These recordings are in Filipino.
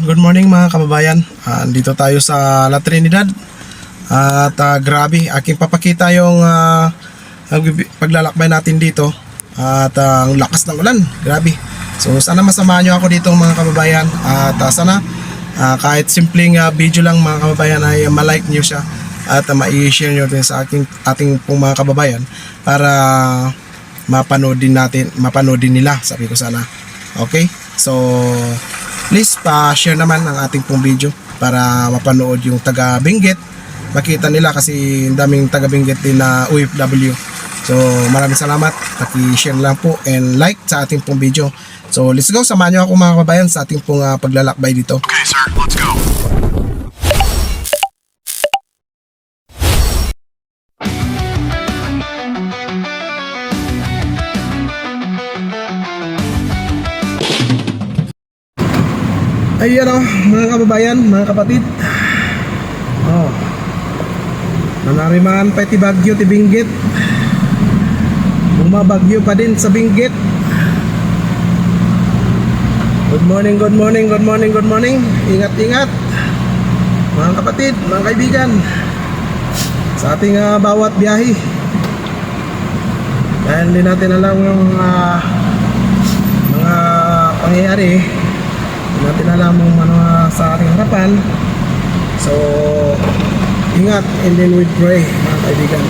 good morning mga kababayan. Dito tayo sa La Trinidad. At grabe, aking papakita yung paglalakbay natin dito. At ang lakas ng ulan, grabe. So sana masamahan nyo ako dito mga kababayan. At sana kahit simpleng video lang mga kababayan ay ma-like nyo siya. At ma-i-share nyo din sa ating pong mga kababayan para mapanood din nila, sabi ko sana. Okay, so please pa-share naman ang ating pong video para mapanood yung taga Benguet. Makita nila kasi daming taga Benguet din na OFW. So maraming salamat. Paki-share lang po and like sa ating pong video. So let's go, samahan nyo ako mga kababayan sa ating pong paglalakbay dito. Okay sir, let's go. Ayan mga kababayan, mga kapatid. Nanarimaan pa ti Bagyo ti Benguet. Bumabagyo pa din sa Benguet. Good morning, good morning, good morning, good morning. Ingat, ingat mga kapatid, mga kaibigan, sa ating bawat biyahe. Dahil hindi natin alam yung mga pangyayari. Hindi natin alam kung ano sa ating harapan. So ingat and then we pray mga kaibigan.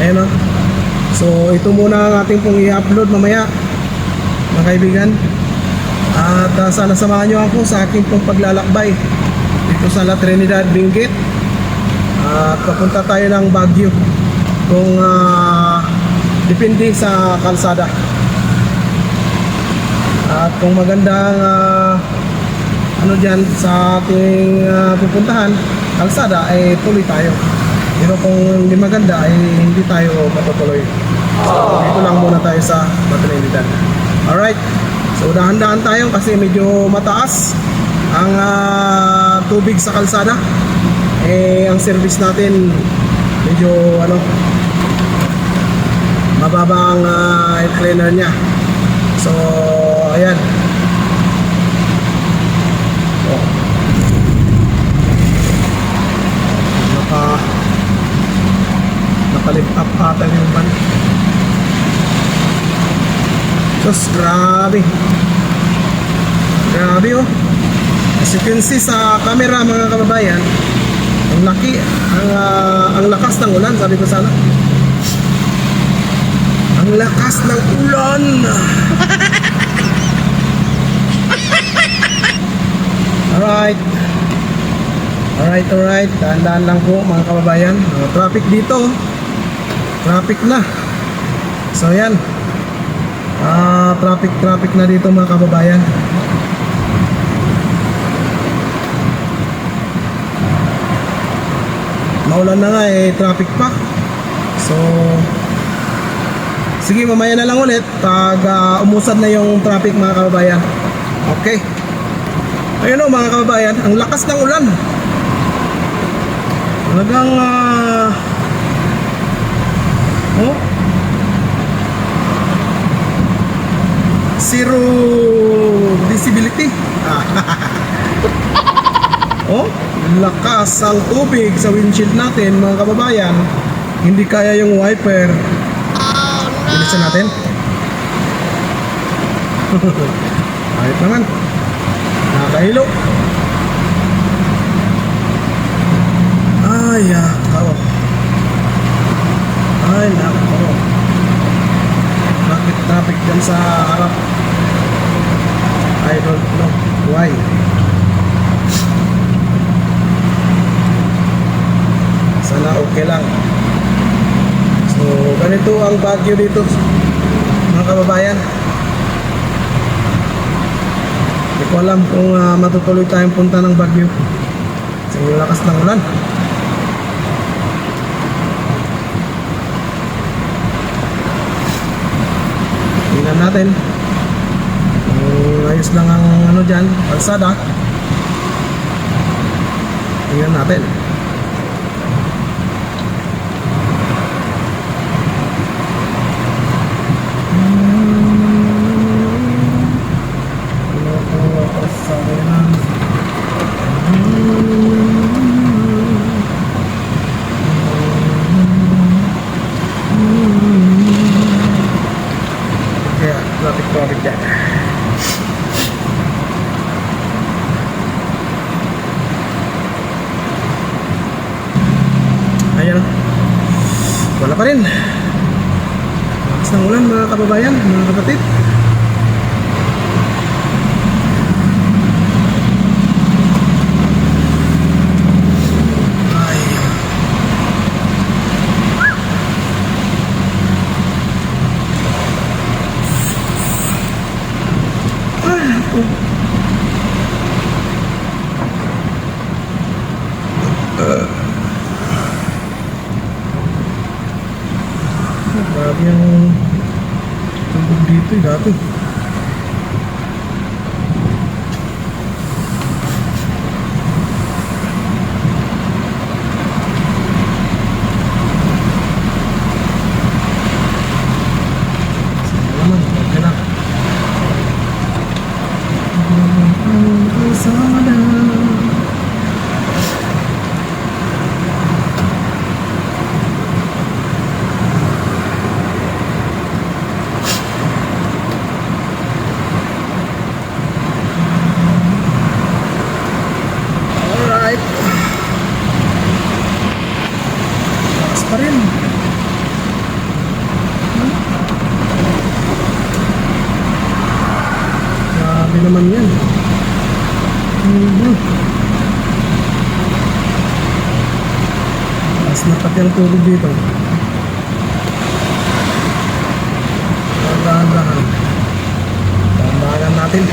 Ayan so ito muna ang ating pong i-upload mamaya mga kaibigan. At sana samahan nyo ako sa aking pong paglalakbay dito sa La Trinidad, Benguet. At papunta tayo ng Baguio kung depende sa kalsada. At kung magandang ano dyan sa ating pupuntahan kalsada ay tuloy tayo, pero kung hindi maganda ay hindi tayo matutuloy. So dito lang muna tayo sa Trinidad. Alright, so dahan-dahan tayo kasi medyo mataas ang tubig sa kalsada. Ang service natin medyo mababa ang air cleaner nya. So ayan, naka-lift up ata yung van. Just grabe as you can see sa camera mga kababayan, ang laki ang lakas ng ulan, sabi ko sana. Ang lakas ng ulan. Alright, dahan-dahan lang po mga kababayan. Traffic dito, traffic na. So yan, traffic na dito mga kababayan. Maulan na nga traffic pa. So sige, mamaya na lang ulit pag umusad na yung traffic mga kababayan. Okay. Ayun mga kababayan, ang lakas ng ulan. Talagang zero visibility. Lakas ang tubig sa windshield natin mga kababayan. Hindi kaya yung wiper. Bilisan natin. Ayos naman, nakahilo. Ay nako, bakit traffic dyan sa harap? I don't know why. Sana okay lang. So ganito ang Baguio dito mga kababayan. Hindi ko alam kung matutuloy tayong punta ng Baguio sa lakas ng ulan. Tingnan natin kung ayos lang ang dyan, kalsada. Tingnan natin. Traffic dyan. Ayan. Wala pa rin. Lakas ng ulan mga kababayan, mga kapatid. Grabe ang tubig dito dati. Sana naman, okay na. Sana. Pa rin. Grabe naman yan. Mas na pati ang tubig dito. Dahan-dahan. Dahan-dahan natin.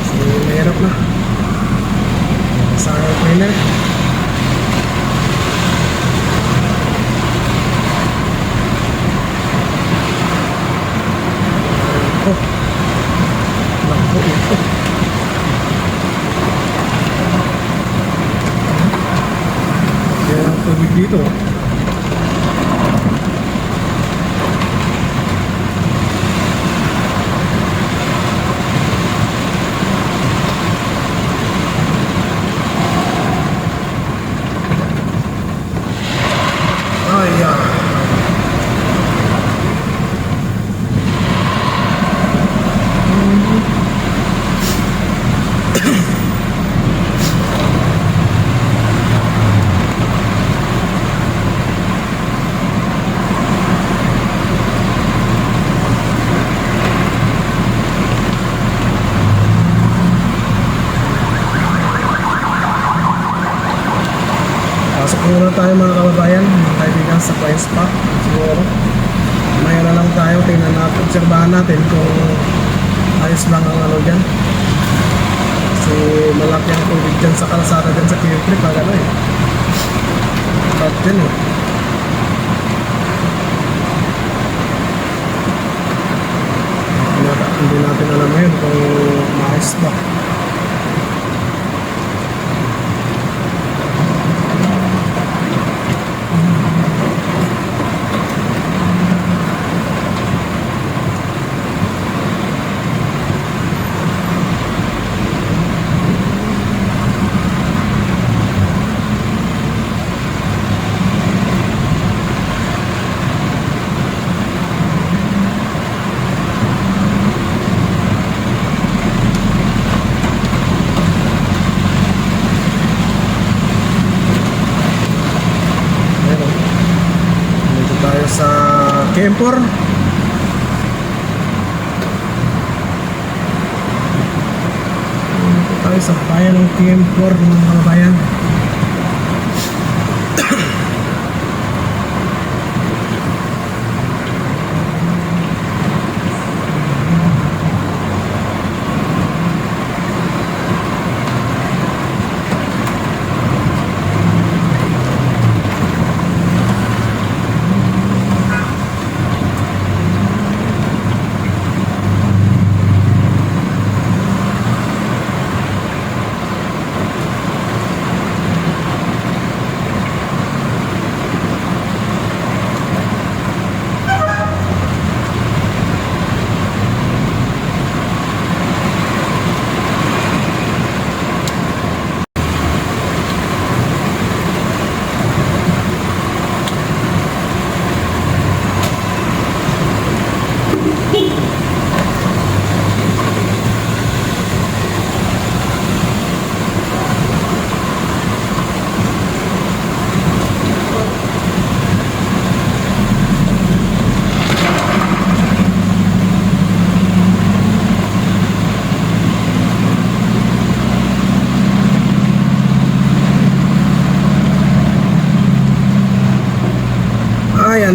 Kasi mahirap na. Sa airplane. Kaya ang tubig dito. Pasok muna tayo mga kababayan, mga kaibigan sa Flying Spot. Siguro maya na lang tayo, tingnan natin, obserbahan natin kung ayos lang ang ano dyan. Kasi malaki ang tubig dyan sa kalsada dyan sa Q3 pag ano eh. Top dyan eh. Hindi natin alam ngayon kung maayos ba. Sa Kempor. Dito tayo sa bayan ng Kempor mga kabayan.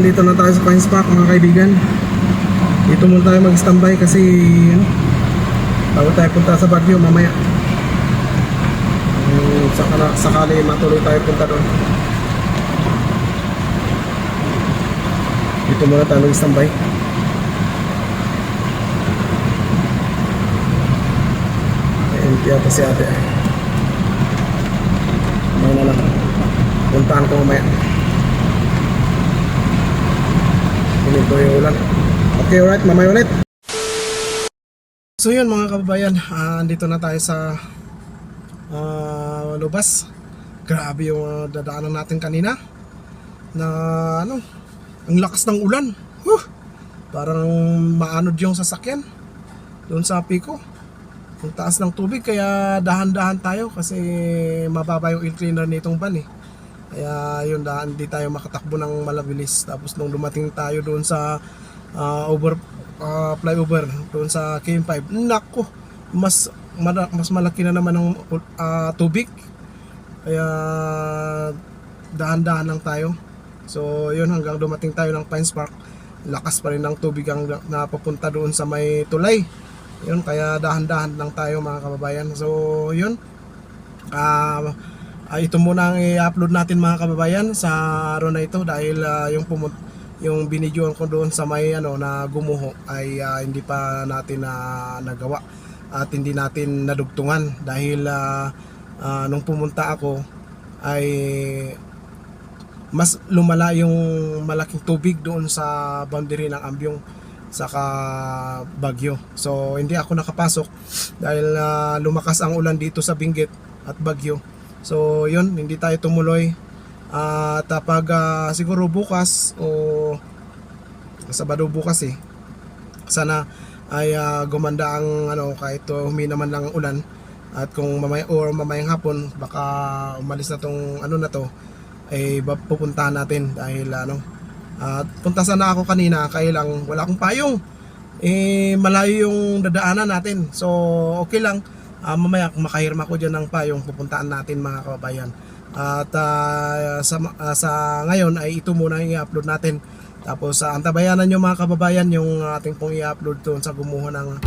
nandito na tayo sa Pines Park mga kaibigan. Dito muna tayo mag-standby kasi bago tayo punta sa Baguio mamaya. Sakali matuloy tayo punta doon. Dito muna tayo mag-standby. Empty ata si ate. Mamaya na lang. Puntaan ko mamaya. Ito yung ulan. Okay, alright, mamaya ulit. So yun mga kababayan, andito na tayo sa lubas. Grabe yung dadaanan natin kanina na ano, ang lakas ng ulan. Parang maanod yung sasakyan doon sa Pico. Ang taas ng tubig, kaya dahan-dahan tayo kasi mababa yung incliner nitong van eh. Kaya yun, hindi tayo makatakbo ng malabilis. Tapos nung dumating tayo doon sa flyover doon sa KM5, nako, mas malaki na naman ng tubig. Kaya dahan-dahan lang tayo. So yun, hanggang dumating tayo ng Pines Park, lakas pa rin ng tubig ang napapunta doon sa may tulay. Yun, kaya dahan-dahan lang tayo mga kababayan. So yun, ito muna ang i-upload natin mga kababayan sa araw na ito dahil yung binidyoan ko doon sa may na gumuho ay hindi pa natin nagawa at hindi natin nadugtungan dahil nung pumunta ako ay mas lumala yung malaking tubig doon sa boundary ng Ambyong saka Baguio. So hindi ako nakapasok dahil lumakas ang ulan dito sa Benguet at Baguio. So yun, hindi tayo tumuloy. At pag siguro bukas o Sabado bukas sana ay gumanda ang kahit humina man lang ang ulan. At kung mamayang hapon baka umalis na tong na to, ay pupuntahan natin dahil punta sana ako kanina kaya lang wala akong payong. Malayo yung dadaanan natin. So okay lang. Mamaya kung makahirma ko dyan ng payong, pupuntaan natin mga kababayan. At sa ngayon ay ito muna yung i-upload natin. Tapos antabayanan nyo mga kababayan yung ating pong i-upload doon sa gumuho ng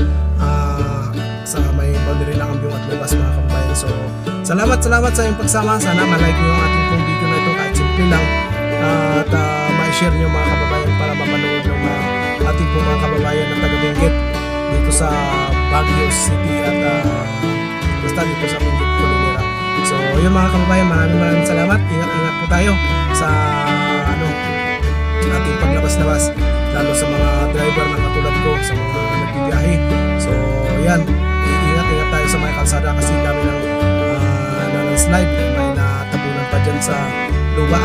sa may boundary ng Ambyong at Lubas mga kababayan. So salamat sa inyong pagsama. Sana malike nyo yung ating pong video na ito kahit simple lang. At ma-share nyo mga kababayan para mapanood ng ating pong mga kababayan na taga Benguet dito sa Baguio City at basta dito sa Benguet Culinera. So yun mga kababayan, maraming salamat. Ingat po tayo sa ating paglabas-labas, lalo sa mga driver na katulad ko, sa mga nagbibiyahe. So yan, ingat tayo sa mga kalsada kasi dami ng slide, may natabunan pa dyan sa luba,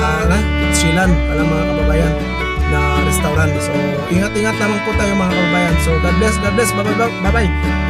Silan palang mga kababayan na restaurant. So ingat naman po tayo mga kababayan. So God bless, bye bye.